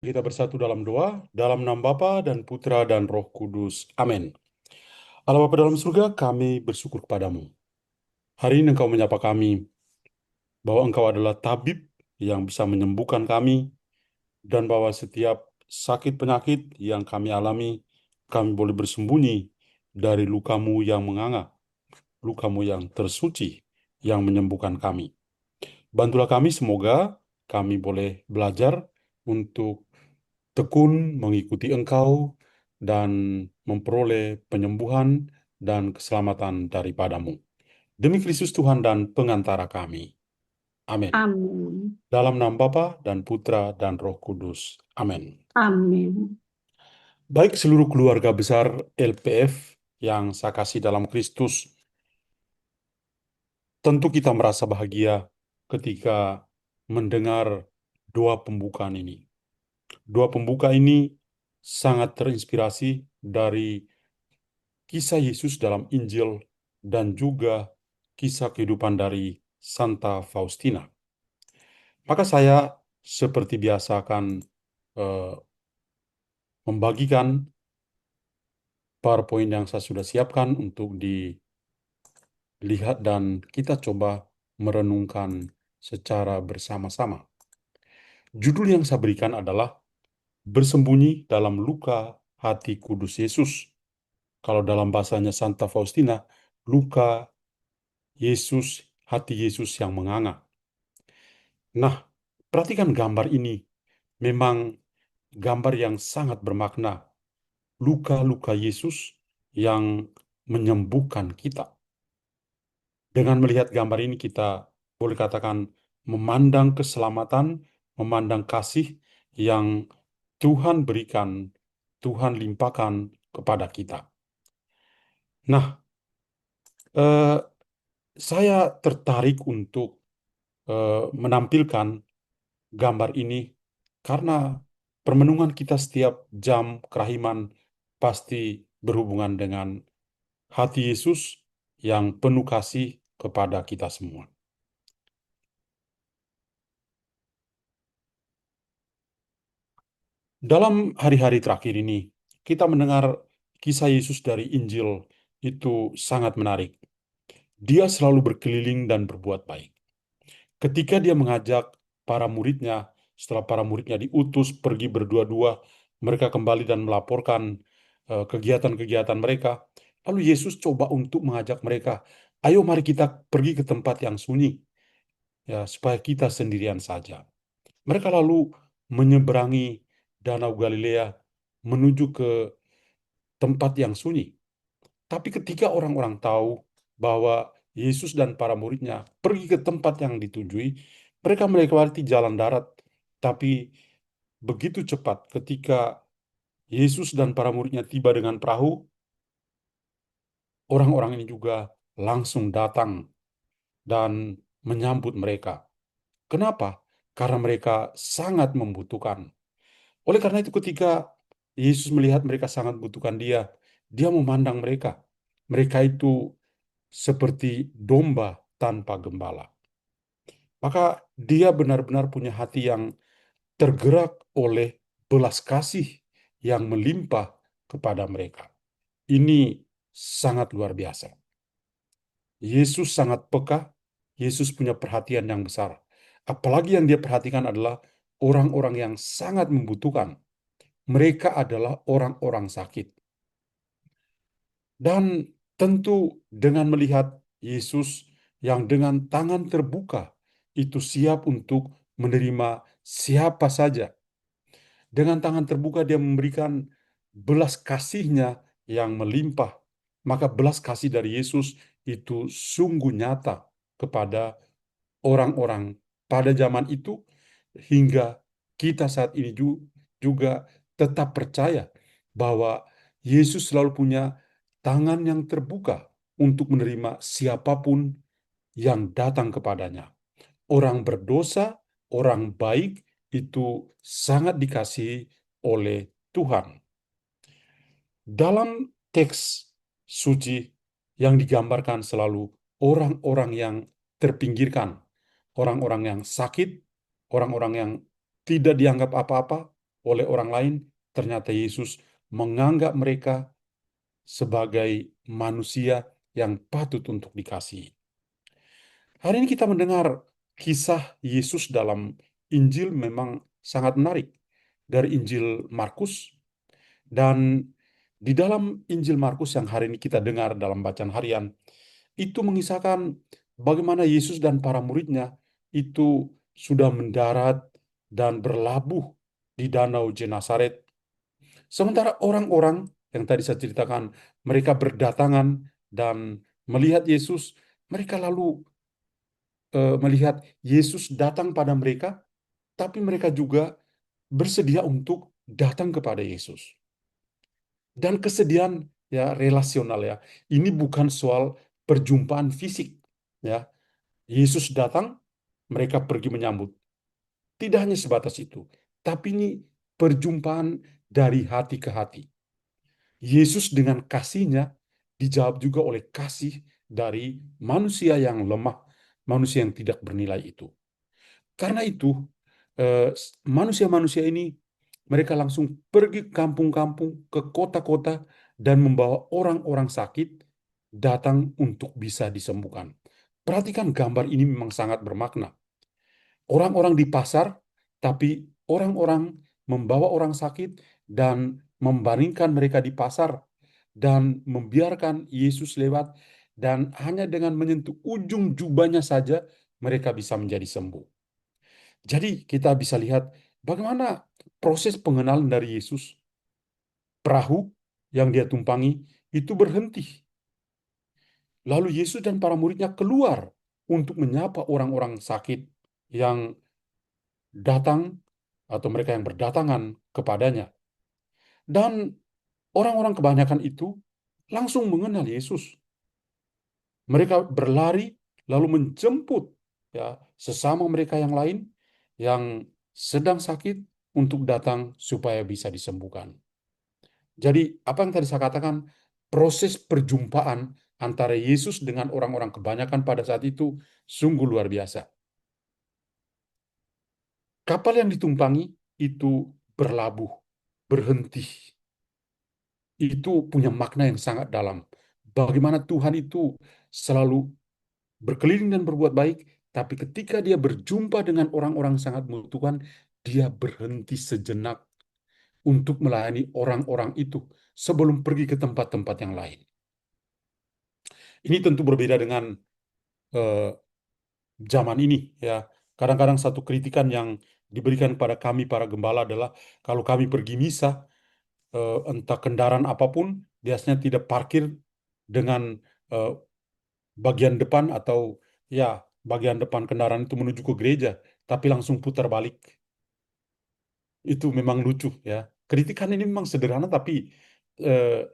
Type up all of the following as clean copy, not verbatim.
Kita bersatu dalam doa, dalam nama Bapa dan Putra dan Roh Kudus. Amin. Allah Bapa dalam surga, kami bersyukur kepadamu. Hari ini Engkau menyapa kami, bahwa Engkau adalah tabib yang bisa menyembuhkan kami, dan bahwa setiap sakit penyakit yang kami alami, kami boleh bersembunyi dari lukamu yang menganga, lukamu yang tersuci, yang menyembuhkan kami. Bantulah kami, semoga kami boleh belajar untuk tekun mengikuti Engkau dan memperoleh penyembuhan dan keselamatan daripadamu. Demi Kristus Tuhan dan pengantara kami. Amin. Amin. Dalam nama Bapa dan Putra dan Roh Kudus. Amin. Amin. Baik seluruh keluarga besar LPF yang saya kasih dalam Kristus, tentu kita merasa bahagia ketika mendengar doa pembukaan ini. Doa pembuka ini sangat terinspirasi dari kisah Yesus dalam Injil dan juga kisah kehidupan dari Santa Faustina. Maka saya seperti biasa akan eh, membagikan PowerPoint yang saya sudah siapkan untuk dilihat dan kita coba merenungkan secara bersama-sama. Judul yang saya berikan adalah Bersembunyi dalam Luka Hati Kudus Yesus. Kalau dalam bahasanya Santa Faustina, luka Yesus, hati Yesus yang menganga. Nah, perhatikan gambar ini. Memang gambar yang sangat bermakna. Luka-luka Yesus yang menyembuhkan kita. Dengan melihat gambar ini kita boleh katakan memandang keselamatan, memandang kasih yang Tuhan berikan, Tuhan limpahkan kepada kita. Nah, eh, saya tertarik untuk menampilkan gambar ini karena permenungan kita setiap jam kerahiman pasti berhubungan dengan hati Yesus yang penuh kasih kepada kita semua. Dalam hari-hari terakhir ini, kita mendengar kisah Yesus dari Injil itu sangat menarik. Dia selalu berkeliling dan berbuat baik. Ketika dia mengajak para muridnya, setelah para muridnya diutus pergi berdua-dua, mereka kembali dan melaporkan kegiatan-kegiatan mereka. Lalu Yesus coba untuk mengajak mereka, ayo mari kita pergi ke tempat yang sunyi, ya supaya kita sendirian saja. Mereka lalu menyeberangi Danau Galilea menuju ke tempat yang sunyi. Tapi ketika orang-orang tahu bahwa Yesus dan para muridnya pergi ke tempat yang ditujui, mereka melewati jalan darat. Tapi begitu cepat ketika Yesus dan para muridnya tiba dengan perahu, orang-orang ini juga langsung datang dan menyambut mereka. Kenapa? Karena mereka sangat membutuhkan. Oleh karena itu ketika Yesus melihat mereka sangat membutuhkan dia, dia memandang mereka. Mereka itu seperti domba tanpa gembala. Maka dia benar-benar punya hati yang tergerak oleh belas kasih yang melimpah kepada mereka. Ini sangat luar biasa. Yesus sangat peka, Yesus punya perhatian yang besar. Apalagi yang dia perhatikan adalah orang-orang yang sangat membutuhkan. Mereka adalah orang-orang sakit. Dan tentu dengan melihat Yesus yang dengan tangan terbuka itu siap untuk menerima siapa saja. Dengan tangan terbuka dia memberikan belas kasihnya yang melimpah. Maka belas kasih dari Yesus itu sungguh nyata kepada orang-orang pada zaman itu hingga kita saat ini juga tetap percaya bahwa Yesus selalu punya tangan yang terbuka untuk menerima siapapun yang datang kepadanya. Orang berdosa, orang baik itu sangat dikasihi oleh Tuhan. Dalam teks suci yang digambarkan selalu orang-orang yang terpinggirkan, orang-orang yang sakit, orang-orang yang tidak dianggap apa-apa, oleh orang lain, ternyata Yesus menganggap mereka sebagai manusia yang patut untuk dikasihi. Hari ini kita mendengar kisah Yesus dalam Injil memang sangat menarik. Dari Injil Markus, dan di dalam Injil Markus yang hari ini kita dengar dalam bacaan harian, itu mengisahkan bagaimana Yesus dan para muridnya itu sudah mendarat dan berlabuh di Danau Genesaret. Sementara orang-orang yang tadi saya ceritakan, mereka berdatangan dan melihat Yesus, mereka lalu melihat Yesus datang pada mereka, tapi mereka juga bersedia untuk datang kepada Yesus. Dan kesediaan ya relasional ya. Ini bukan soal perjumpaan fisik ya. Yesus datang, mereka pergi menyambut. Tidak hanya sebatas itu, tapi ini perjumpaan dari hati ke hati. Yesus dengan kasihnya dijawab juga oleh kasih dari manusia yang lemah, manusia yang tidak bernilai itu. Karena itu, manusia-manusia ini mereka langsung pergi ke kampung-kampung, ke kota-kota, dan membawa orang-orang sakit datang untuk bisa disembuhkan. Perhatikan gambar ini memang sangat bermakna. Orang-orang di pasar, tapi orang-orang membawa orang sakit dan membaringkan mereka di pasar dan membiarkan Yesus lewat, dan hanya dengan menyentuh ujung jubahnya saja mereka bisa menjadi sembuh. Jadi kita bisa lihat bagaimana proses pengenalan dari Yesus. Perahu yang dia tumpangi itu berhenti. Lalu Yesus dan para muridnya keluar untuk menyapa orang-orang sakit yang datang atau mereka yang berdatangan kepadanya. Dan orang-orang kebanyakan itu langsung mengenal Yesus. Mereka berlari lalu menjemput ya sesama mereka yang lain yang sedang sakit untuk datang supaya bisa disembuhkan. Jadi apa yang tadi saya katakan, proses perjumpaan antara Yesus dengan orang-orang kebanyakan pada saat itu sungguh luar biasa. Kapal yang ditumpangi itu berlabuh, berhenti. Itu punya makna yang sangat dalam. Bagaimana Tuhan itu selalu berkeliling dan berbuat baik, tapi ketika dia berjumpa dengan orang-orang sangat membutuhkan, dia berhenti sejenak untuk melayani orang-orang itu sebelum pergi ke tempat-tempat yang lain. Ini tentu berbeda dengan eh, zaman ini ya. Kadang-kadang satu kritikan yang diberikan kepada kami para gembala adalah kalau kami pergi misa, entah kendaraan apapun, biasanya tidak parkir dengan eh, bagian depan atau ya bagian depan kendaraan itu menuju ke gereja, tapi langsung putar balik. Itu memang lucu ya. Kritikan ini memang sederhana tapi eh,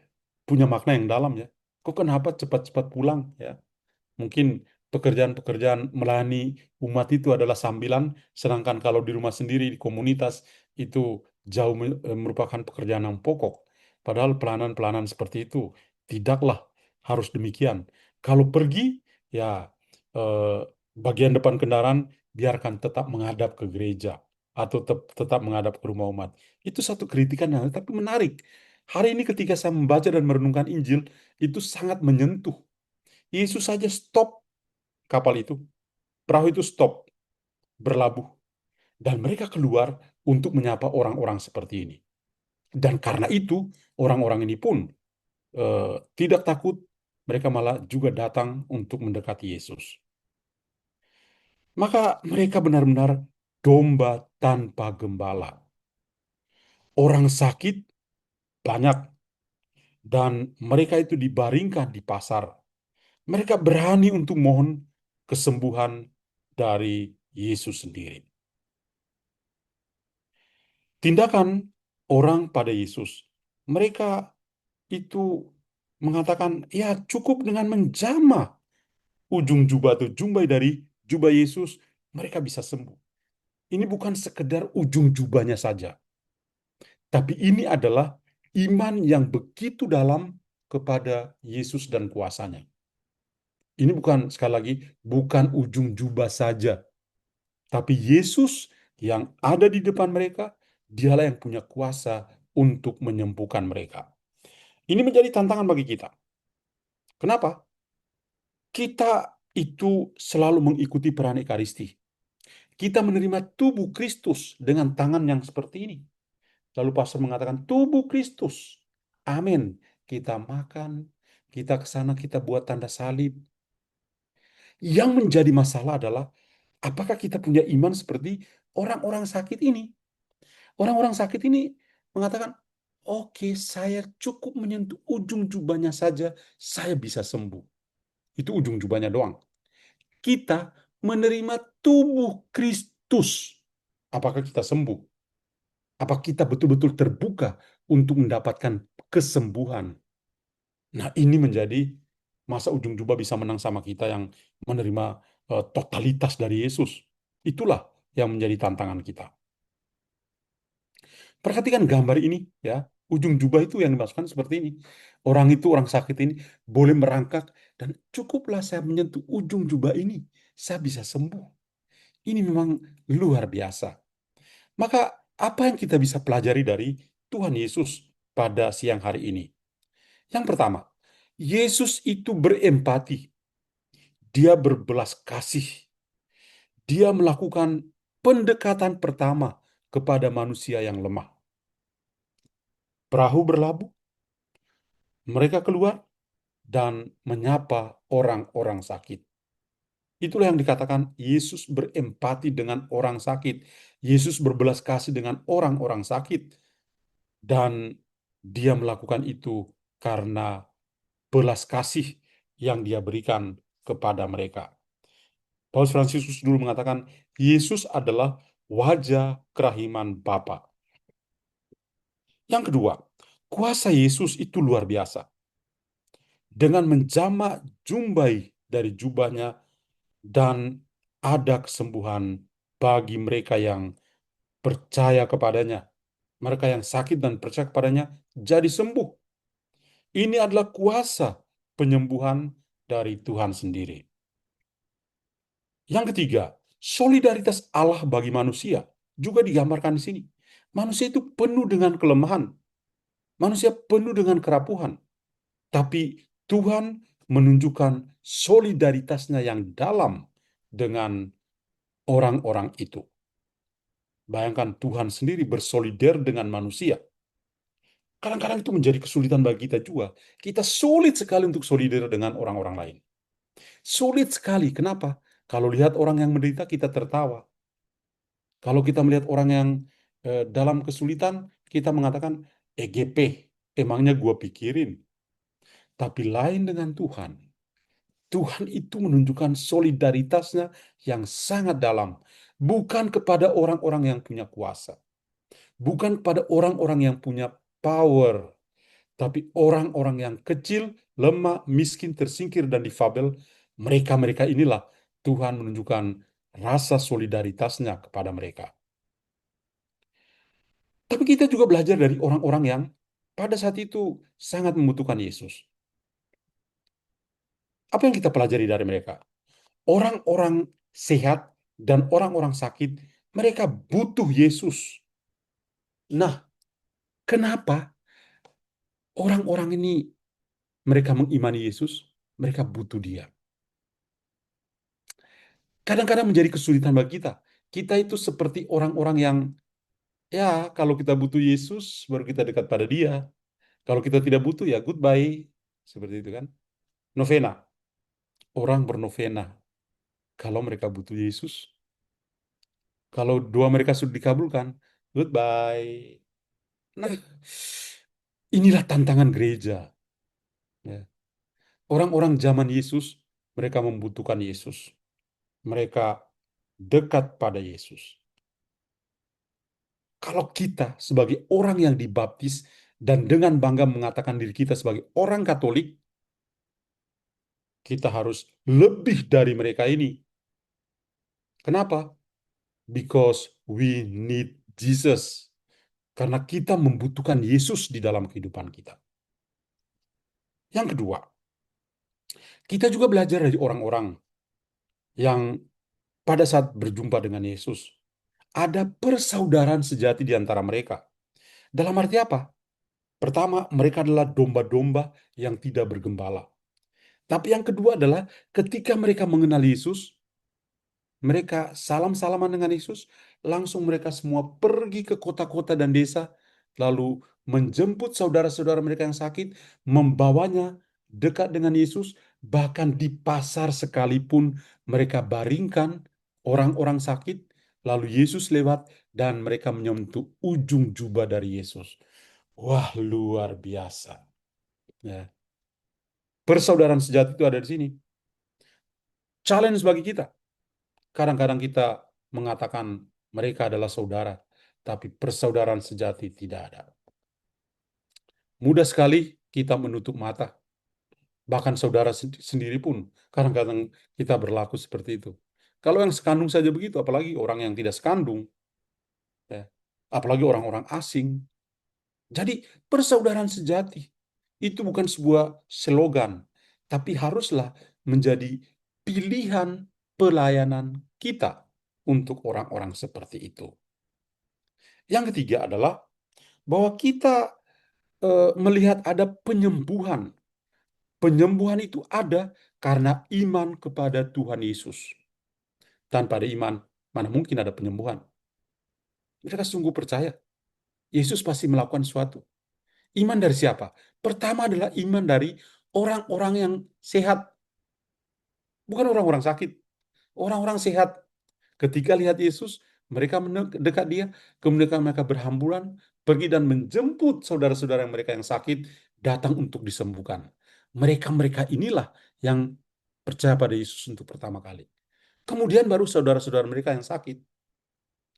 punya makna yang dalam ya. Kok kenapa cepat-cepat pulang ya? Mungkin pekerjaan-pekerjaan melayani umat itu adalah sambilan, sedangkan kalau di rumah sendiri, di komunitas, itu jauh merupakan pekerjaan yang pokok. Padahal pelayanan-pelayanan seperti itu tidaklah harus demikian. Kalau pergi, ya eh, bagian depan kendaraan biarkan tetap menghadap ke gereja atau tetap menghadap ke rumah umat. Itu satu kritikan yang tapi menarik. Hari ini ketika saya membaca dan merenungkan Injil, itu sangat menyentuh. Yesus saja stop kapal itu, perahu itu stop, berlabuh, dan mereka keluar untuk menyapa orang-orang seperti ini. Dan karena itu, orang-orang ini pun tidak takut, mereka malah juga datang untuk mendekati Yesus. Maka mereka benar-benar domba tanpa gembala. Orang sakit banyak, dan mereka itu dibaringkan di pasar. Mereka berani untuk mohon kesembuhan dari Yesus sendiri. Tindakan orang pada Yesus, mereka itu mengatakan, ya cukup dengan menjamah ujung jubah atau jumbai dari jubah Yesus, mereka bisa sembuh. Ini bukan sekedar ujung jubahnya saja, tapi ini adalah iman yang begitu dalam kepada Yesus dan kuasanya. Ini bukan, sekali lagi, bukan ujung jubah saja, tapi Yesus yang ada di depan mereka Dialah yang punya kuasa untuk menyembuhkan mereka. Ini menjadi tantangan bagi kita. Kenapa? Kita itu selalu mengikuti peran Ekaristi. Kita menerima tubuh Kristus dengan tangan yang seperti ini. Lalu pastor mengatakan, tubuh Kristus. Amin. Kita makan, kita ke sana, kita buat tanda salib. Yang menjadi masalah adalah, apakah kita punya iman seperti orang-orang sakit ini? Orang-orang sakit ini mengatakan, oke, saya cukup menyentuh ujung jubahnya saja, saya bisa sembuh. Itu ujung jubahnya doang. Kita menerima tubuh Kristus. Apakah kita sembuh? Apakah kita betul-betul terbuka untuk mendapatkan kesembuhan? Nah, ini menjadi masa ujung jubah bisa menang sama kita yang menerima totalitas dari Yesus. Itulah yang menjadi tantangan kita. Perhatikan gambar ini, ya. Ujung jubah itu yang dimasukkan seperti ini. Orang itu, orang sakit ini, boleh merangkak, dan cukuplah saya menyentuh ujung jubah ini, saya bisa sembuh. Ini memang luar biasa. Maka, apa yang kita bisa pelajari dari Tuhan Yesus pada siang hari ini? Yang pertama, Yesus itu berempati. Dia berbelas kasih. Dia melakukan pendekatan pertama kepada manusia yang lemah. Perahu berlabuh, mereka keluar dan menyapa orang-orang sakit. Itulah yang dikatakan Yesus berempati dengan orang sakit. Yesus berbelas kasih dengan orang-orang sakit. Dan dia melakukan itu karena belas kasih yang dia berikan kepada mereka. Paus Fransiskus dulu mengatakan, Yesus adalah wajah kerahiman Bapa. Yang kedua, kuasa Yesus itu luar biasa. Dengan menjamak jumbai dari jubahnya, dan ada kesembuhan bagi mereka yang percaya kepadanya. Mereka yang sakit dan percaya kepadanya jadi sembuh. Ini adalah kuasa penyembuhan dari Tuhan sendiri. Yang ketiga, solidaritas Allah bagi manusia juga digambarkan di sini. Manusia itu penuh dengan kelemahan, manusia penuh dengan kerapuhan, tapi Tuhan menunjukkan solidaritasnya yang dalam dengan orang-orang itu. Bayangkan Tuhan sendiri bersolidar dengan manusia. Kadang-kadang itu menjadi kesulitan bagi kita juga. Kita sulit sekali untuk solidar dengan orang-orang lain. Sulit sekali. Kenapa? Kalau lihat orang yang menderita, kita tertawa. Kalau kita melihat orang yang dalam kesulitan, kita mengatakan, EGP, emangnya gua pikirin. Tapi lain dengan Tuhan. Tuhan itu menunjukkan solidaritasnya yang sangat dalam. Bukan kepada orang-orang yang punya kuasa. Bukan kepada orang-orang yang punya power. Tapi orang-orang yang kecil, lemah, miskin, tersingkir, dan difabel, mereka-mereka inilah Tuhan menunjukkan rasa solidaritasnya kepada mereka. Tapi kita juga belajar dari orang-orang yang pada saat itu sangat membutuhkan Yesus. Apa yang kita pelajari dari mereka? Orang-orang sehat dan orang-orang sakit, mereka butuh Yesus. Nah, kenapa orang-orang ini mereka mengimani Yesus? Mereka butuh Dia. Kadang-kadang menjadi kesulitan bagi kita. Kita itu seperti orang-orang yang, ya, kalau kita butuh Yesus, baru kita dekat pada Dia. Kalau kita tidak butuh, ya goodbye. Seperti itu kan. Novena. Orang bernovena. Kalau mereka butuh Yesus, kalau doa mereka sudah dikabulkan, goodbye. Nah, inilah tantangan gereja. Ya. Orang-orang zaman Yesus, mereka membutuhkan Yesus. Mereka dekat pada Yesus. Kalau kita sebagai orang yang dibaptis dan dengan bangga mengatakan diri kita sebagai orang Katolik, kita harus lebih dari mereka ini. Kenapa? Because we need Jesus. Karena kita membutuhkan Yesus di dalam kehidupan kita. Yang kedua, kita juga belajar dari orang-orang yang pada saat berjumpa dengan Yesus, ada persaudaraan sejati di antara mereka. Dalam arti apa? Pertama, mereka adalah domba-domba yang tidak bergembala. Tapi yang kedua adalah ketika mereka mengenal Yesus, mereka salam-salaman dengan Yesus, langsung mereka semua pergi ke kota-kota dan desa, lalu menjemput saudara-saudara mereka yang sakit, membawanya dekat dengan Yesus, bahkan di pasar sekalipun mereka baringkan orang-orang sakit, lalu Yesus lewat dan mereka menyentuh ujung jubah dari Yesus. Wah, luar biasa. Ya. Persaudaraan sejati itu ada di sini. Challenge bagi kita. Kadang-kadang kita mengatakan mereka adalah saudara, tapi persaudaraan sejati tidak ada. Mudah sekali kita menutup mata. Bahkan saudara sendiri pun kadang-kadang kita berlaku seperti itu. Kalau yang sekandung saja begitu, apalagi orang yang tidak sekandung, ya. Apalagi orang-orang asing. Jadi persaudaraan sejati itu bukan sebuah slogan, tapi haruslah menjadi pilihan pelayanan kita untuk orang-orang seperti itu. Yang ketiga adalah bahwa kita melihat ada penyembuhan. Penyembuhan itu ada karena iman kepada Tuhan Yesus. Tanpa ada iman, mana mungkin ada penyembuhan? Mereka sungguh percaya Yesus pasti melakukan sesuatu. Iman dari siapa? Pertama adalah iman dari orang-orang yang sehat, bukan orang-orang sakit. Orang-orang sehat ketika lihat Yesus, mereka mendekat dia, kemudian mereka berhamburan pergi dan menjemput saudara-saudara mereka yang sakit datang untuk disembuhkan. Mereka-mereka inilah yang percaya pada Yesus untuk pertama kali. Kemudian baru saudara-saudara mereka yang sakit.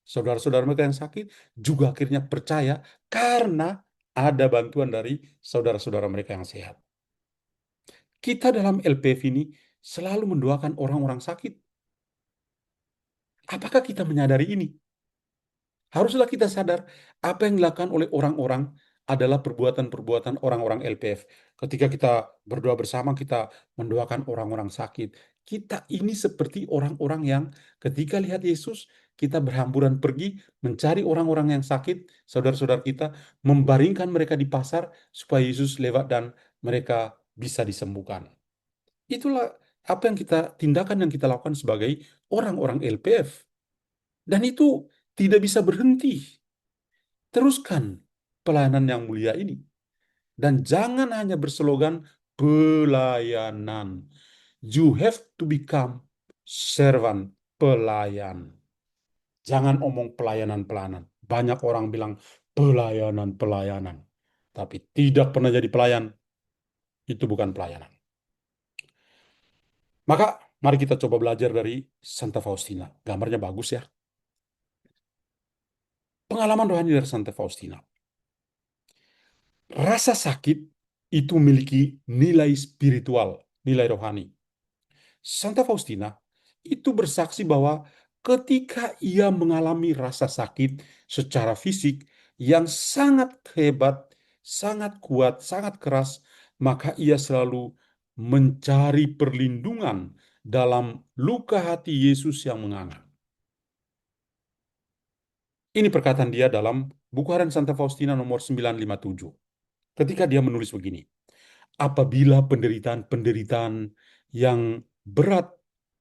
Saudara-saudara mereka yang sakit juga akhirnya percaya karena ada bantuan dari saudara-saudara mereka yang sehat. Kita dalam LPF ini selalu mendoakan orang-orang sakit. Apakah kita menyadari ini? Haruslah kita sadar apa yang dilakukan oleh orang-orang adalah perbuatan-perbuatan orang-orang LPF. Ketika kita berdoa bersama, kita mendoakan orang-orang sakit. Kita ini seperti orang-orang yang ketika lihat Yesus, kita berhamburan pergi mencari orang-orang yang sakit, saudara-saudara kita, membaringkan mereka di pasar supaya Yesus lewat dan mereka bisa disembuhkan. Itulah apa yang kita tindakan yang kita lakukan sebagai orang-orang LPF. Dan itu tidak bisa berhenti. Teruskan pelayanan yang mulia ini. Dan jangan hanya berslogan pelayanan. You have to become servant, pelayan. Jangan omong pelayanan-pelayanan. Banyak orang bilang pelayanan-pelayanan. Tapi tidak pernah jadi pelayan. Itu bukan pelayanan. Maka mari kita coba belajar dari Santa Faustina. Gambarnya bagus ya. Pengalaman rohani dari Santa Faustina. Rasa sakit itu memiliki nilai spiritual, nilai rohani. Santa Faustina itu bersaksi bahwa ketika ia mengalami rasa sakit secara fisik yang sangat hebat, sangat kuat, sangat keras, maka ia selalu mencari perlindungan dalam luka hati Yesus yang menganga. Ini perkataan dia dalam buku harian Santa Faustina nomor 957. Ketika dia menulis begini, apabila penderitaan-penderitaan yang berat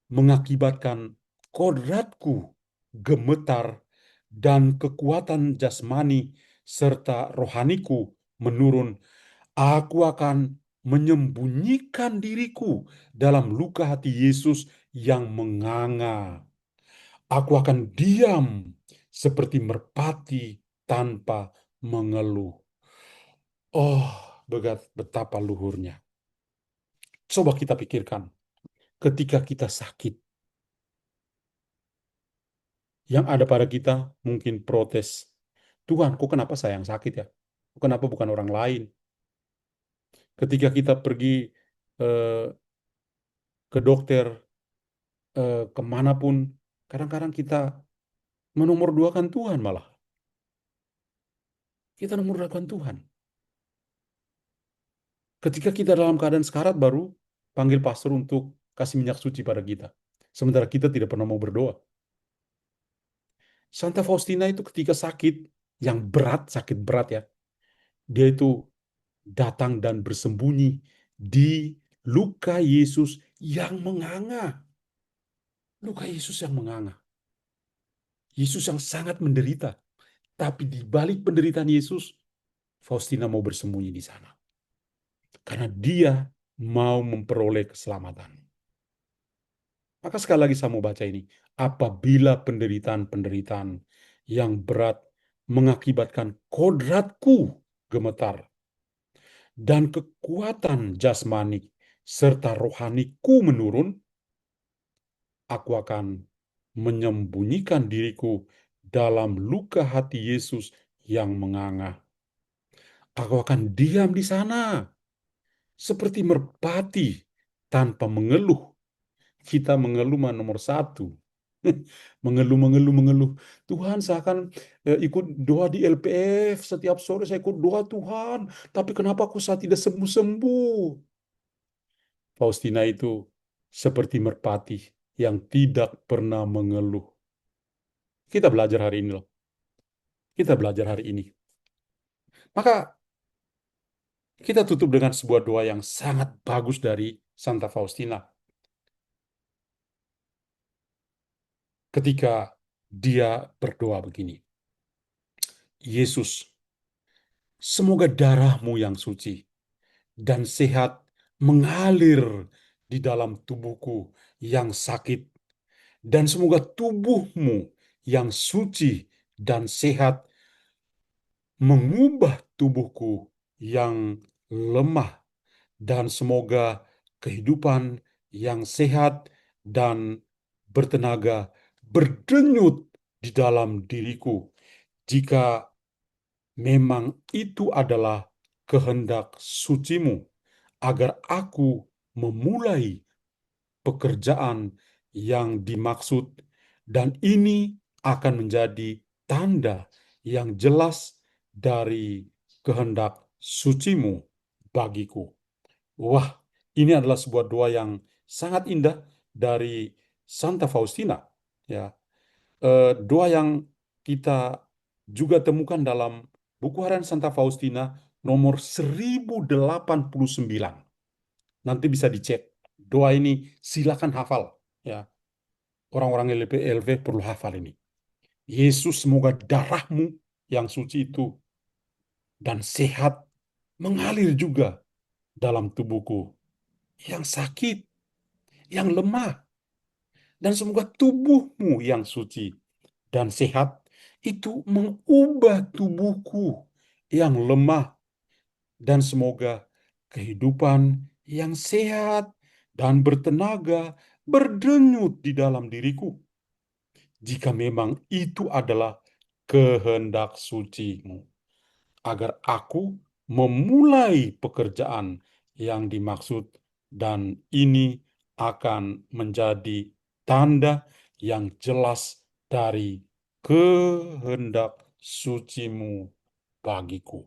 mengakibatkan kodratku gemetar dan kekuatan jasmani serta rohaniku menurun, aku akan menyembunyikan diriku dalam luka hati Yesus yang menganga. Aku akan diam seperti merpati tanpa mengeluh. Oh, betapa luhurnya. Coba kita pikirkan, ketika kita sakit, yang ada pada kita mungkin protes. Tuhan, kok kenapa saya yang sakit ya? Kok kenapa bukan orang lain? Ketika kita pergi eh, ke dokter, kemanapun, kadang-kadang kita menomorduakan Tuhan malah. Kita nomorduakan Tuhan. Ketika kita dalam keadaan sekarat baru panggil pastor untuk kasih minyak suci pada kita. Sementara kita tidak pernah mau berdoa. Santa Faustina itu ketika sakit, yang berat, sakit berat ya, dia itu datang dan bersembunyi di luka Yesus yang menganga. Luka Yesus yang menganga. Yesus yang sangat menderita. Tapi di balik penderitaan Yesus, Faustina mau bersembunyi di sana. Karena dia mau memperoleh keselamatan. Maka sekali lagi saya mau baca ini. Apabila penderitaan-penderitaan yang berat mengakibatkan kodratku gemetar dan kekuatan jasmani serta rohaniku menurun, aku akan menyembunyikan diriku dalam luka hati Yesus yang menganga. Aku akan diam di sana seperti merpati tanpa mengeluh. Kita mengeluh mah nomor satu. Mengeluh, mengeluh, mengeluh. Tuhan, saya akan ikut doa di LPF. Setiap sore saya ikut doa, Tuhan. Tapi kenapa aku saya tidak sembuh-sembuh? Faustina itu seperti merpati yang tidak pernah mengeluh. Kita belajar hari ini loh. Kita belajar hari ini. Maka kita tutup dengan sebuah doa yang sangat bagus dari Santa Faustina. Ketika dia berdoa begini. Yesus, semoga darahmu yang suci dan sehat mengalir di dalam tubuhku yang sakit. Dan semoga tubuhmu yang suci dan sehat mengubah tubuhku yang lemah. Dan semoga kehidupan yang sehat dan bertenaga berdenyut di dalam diriku. Jika memang itu adalah kehendak sucimu, agar aku memulai pekerjaan yang dimaksud, dan ini akan menjadi tanda yang jelas dari kehendak sucimu bagiku. Wah, ini adalah sebuah doa yang sangat indah dari Santa Faustina. Ya, doa yang kita juga temukan dalam buku harian Santa Faustina nomor 1089. Nanti bisa dicek. Doa ini silakan hafal. Ya, orang-orang LV perlu hafal ini. Yesus, semoga darahmu yang suci itu dan sehat mengalir juga dalam tubuhku yang sakit, yang lemah, dan semoga tubuhmu yang suci dan sehat itu mengubah tubuhku yang lemah, dan semoga kehidupan yang sehat dan bertenaga berdenyut di dalam diriku, jika memang itu adalah kehendak sucimu, agar aku memulai pekerjaan yang dimaksud, dan ini akan menjadi tanda yang jelas dari kehendak sucimu bagiku.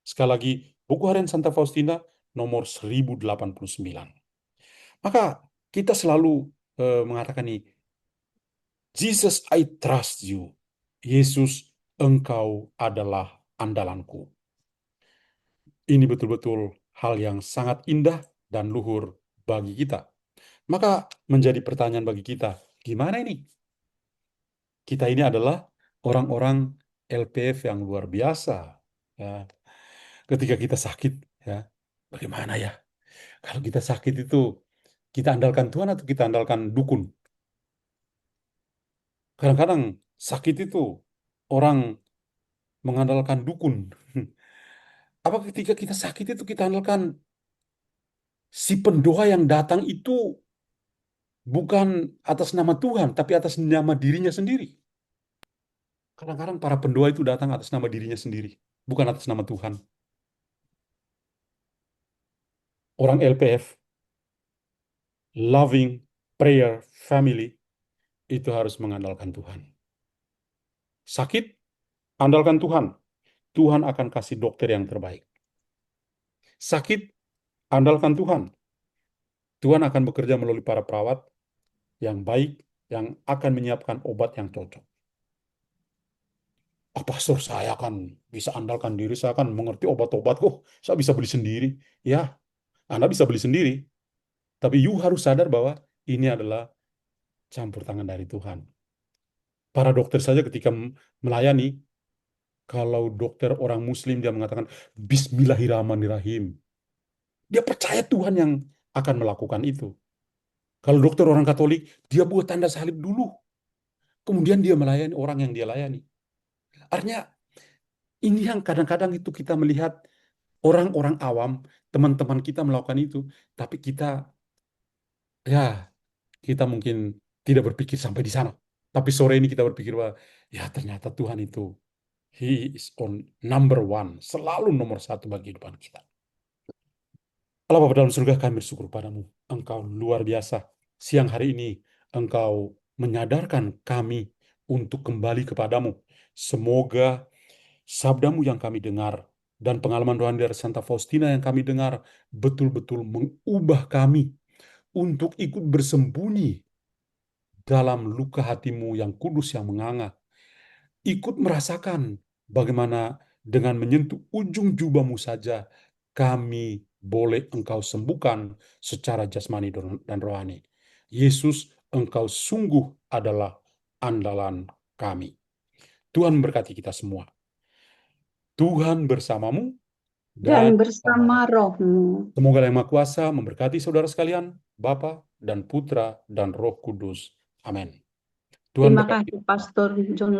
Sekali lagi, buku harian Santa Faustina nomor 1089. Maka kita selalu mengatakan nih, Jesus, I trust you. Yesus, engkau adalah andalanku. Ini betul-betul hal yang sangat indah dan luhur bagi kita. Maka menjadi pertanyaan bagi kita, gimana ini? Kita ini adalah orang-orang LPF yang luar biasa. Ya. Ketika kita sakit, ya, bagaimana ya? Kalau kita sakit itu, kita andalkan Tuhan atau kita andalkan dukun? Kadang-kadang sakit itu orang mengandalkan dukun. Apa ketika kita sakit itu kita andalkan si pendoa yang datang itu bukan atas nama Tuhan, tapi atas nama dirinya sendiri. Kadang-kadang para pendoa itu datang atas nama dirinya sendiri, bukan atas nama Tuhan. Orang LPF, Loving Prayer Family, itu harus mengandalkan Tuhan. Sakit, andalkan Tuhan. Tuhan akan kasih dokter yang terbaik. Sakit, andalkan Tuhan. Tuhan akan bekerja melalui para perawat yang baik, yang akan menyiapkan obat yang cocok. Ah, pastor, saya kan bisa andalkan diri, saya kan mengerti obat-obat kok, saya bisa beli sendiri. Ya, Anda bisa beli sendiri, tapi you harus sadar bahwa ini adalah campur tangan dari Tuhan. Para dokter saja ketika melayani, kalau dokter orang Muslim dia mengatakan Bismillahirrahmanirrahim, dia percaya Tuhan yang akan melakukan itu. Kalau dokter orang Katolik, dia buat tanda salib dulu, kemudian dia melayani orang yang dia layani. Artinya ini yang kadang-kadang itu kita melihat orang-orang awam, teman-teman kita melakukan itu, tapi ya, kita mungkin tidak berpikir sampai di sana. Tapi sore ini kita berpikir bahwa, ya ternyata Tuhan itu, He is on number one, selalu nomor satu bagi kehidupan kita. Allah Bapa dalam surga, kami bersyukur padamu. Engkau luar biasa. Siang hari ini, Engkau menyadarkan kami untuk kembali kepadamu. Semoga sabdamu yang kami dengar dan pengalaman rohani dari Santa Faustina yang kami dengar betul-betul mengubah kami untuk ikut bersembunyi dalam luka hatimu yang kudus yang menganga. Ikut merasakan bagaimana dengan menyentuh ujung jubahmu saja kami boleh engkau sembuhkan secara jasmani dan rohani. Yesus, engkau sungguh adalah andalan kami. Tuhan memberkati kita semua. Tuhan bersamamu Dan dan bersama bersamamu. rohmu. Semoga Yang Maha Kuasa memberkati saudara sekalian, Bapa dan Putra dan Roh Kudus. Amin. Tuhan Terima berkati. kasih Pastor John